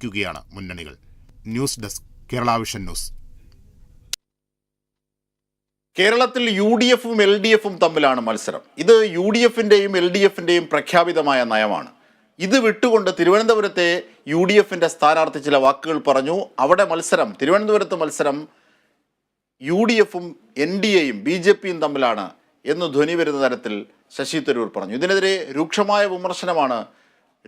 ാണ് മുന്നണികൾ. News desk, Kerala vision news. കേരളത്തിൽ UDFും LDFും തമ്മിലാണ് മത്സരം. ഇത് UDFിൻ്റെയും LDFിൻ്റെയും പ്രഖ്യാപിതമായ നയമാണ്. ഇത് വിട്ടുകൊണ്ട് തിരുവനന്തപുരത്തെ UDFിൻ്റെ സ്ഥാനാർത്ഥി ചില വാക്കുകൾ പറഞ്ഞു. അവിടെ മത്സരം, തിരുവനന്തപുരത്ത് മത്സരം UDFും NDAയും BJPയും തമ്മിലാണ് എന്ന് ധ്വനി വരുന്ന തരത്തിൽ ശശി തരൂർ പറഞ്ഞു. ഇതിനെതിരെ രൂക്ഷമായ വിമർശനമാണ്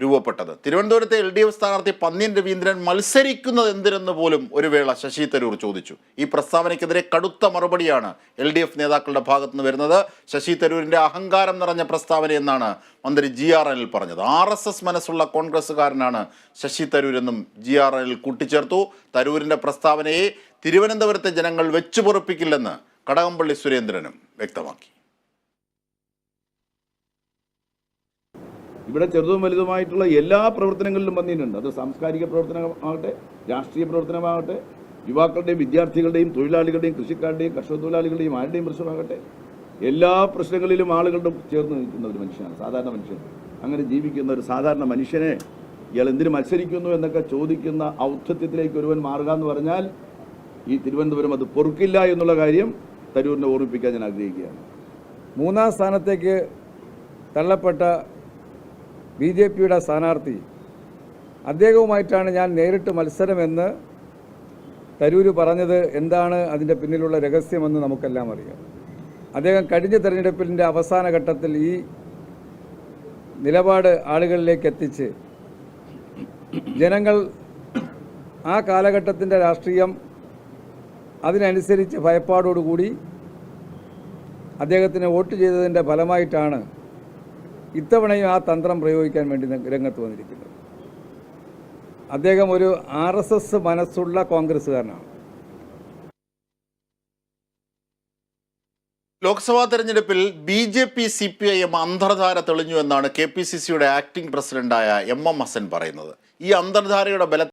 രൂപപ്പെട്ടത്. തിരുവനന്തപുരത്തെ LDF സ്ഥാനാർത്ഥി പന്ന്യൻ രവീന്ദ്രൻ മത്സരിക്കുന്നത് എന്തിനെന്ന് പോലും ഒരു വേള ശശി തരൂർ ചോദിച്ചു. ഈ പ്രസ്താവനയ്ക്കെതിരെ കടുത്ത മറുപടിയാണ് LDF നേതാക്കളുടെ ഭാഗത്തുനിന്ന് വരുന്നത്. ശശി തരൂരിൻ്റെ അഹങ്കാരം നിറഞ്ഞ പ്രസ്താവനയെന്നാണ് മന്ത്രി GRNൽ പറഞ്ഞത്. RSS മനസ്സുള്ള കോൺഗ്രസ്സുകാരനാണ് ശശി തരൂരെന്നും GRNൽ കൂട്ടിച്ചേർത്തു. തരൂരിൻ്റെ പ്രസ്താവനയെ തിരുവനന്തപുരത്തെ ജനങ്ങൾ വെച്ചുപൊറുപ്പിക്കില്ലെന്ന് കടകംപള്ളി സുരേന്ദ്രനും വ്യക്തമാക്കി. ഇവിടെ ചെറുതും വലുതുമായിട്ടുള്ള എല്ലാ പ്രവർത്തനങ്ങളിലും വന്നിട്ടുണ്ട്. അത് സാംസ്കാരിക പ്രവർത്തനമാകട്ടെ, രാഷ്ട്രീയ പ്രവർത്തനമാകട്ടെ, യുവാക്കളുടെയും വിദ്യാർത്ഥികളുടെയും തൊഴിലാളികളുടെയും കൃഷിക്കാരുടെയും കർഷക തൊഴിലാളികളുടെയും ആരുടെയും പ്രശ്നമാകട്ടെ, എല്ലാ പ്രശ്നങ്ങളിലും ആളുകളുടെ ചേർന്ന് നിൽക്കുന്ന ഒരു മനുഷ്യനാണ്, സാധാരണ മനുഷ്യൻ. അങ്ങനെ ജീവിക്കുന്ന ഒരു സാധാരണ മനുഷ്യനെ ഇയാൾ എന്തിനു മത്സരിക്കുന്നു എന്നൊക്കെ ചോദിക്കുന്ന ഔദ്ധത്യത്തിലേക്ക് ഒരുവൻ മാറുക എന്ന് പറഞ്ഞാൽ ഈ തിരുവനന്തപുരം അത് പൊറുക്കില്ല എന്നുള്ള കാര്യം തരൂരിനെ ഓർമ്മിപ്പിക്കാൻ ഞാൻ ആഗ്രഹിക്കുകയാണ്. 3ാം സ്ഥാനത്തേക്ക് തള്ളപ്പെട്ട BJPയുടെ സ്ഥാനാർത്ഥി അദ്ദേഹവുമായിട്ടാണ് ഞാൻ നേരിട്ട് മത്സരമെന്ന് തരൂര് പറഞ്ഞത്. എന്താണ് അതിൻ്റെ പിന്നിലുള്ള രഹസ്യമെന്ന് നമുക്കെല്ലാം അറിയാം. അദ്ദേഹം കഴിഞ്ഞ തെരഞ്ഞെടുപ്പിൻ്റെ അവസാന ഘട്ടത്തിൽ ഈ നിലപാട് ആളുകളിലേക്ക് എത്തിച്ച് ജനങ്ങൾ ആ കാലഘട്ടത്തിൻ്റെ രാഷ്ട്രീയം അതിനനുസരിച്ച് ഭയപ്പാടോടുകൂടി അദ്ദേഹത്തിന് വോട്ട് ചെയ്തതിൻ്റെ ഫലമായിട്ടാണ് ഇത്തവണയും ആ തന്ത്രം പ്രയോഗിക്കാൻ വേണ്ടി രംഗത്ത് വന്നിരിക്കുന്നത്. അദ്ദേഹം ഒരു RSS മനസ്സുള്ള കോൺഗ്രസ്സുകാരനാണ്. ലോക്സഭാ തെരഞ്ഞെടുപ്പിൽ BJP CPIM അന്തർധാര തെളിഞ്ഞു എന്നാണ് KPCCയുടെ ആക്ടിംഗ് പ്രസിഡന്റായ MM ഹസൻ പറയുന്നത്. ഈ അന്തർധാരയുടെ ബലത്തിൽ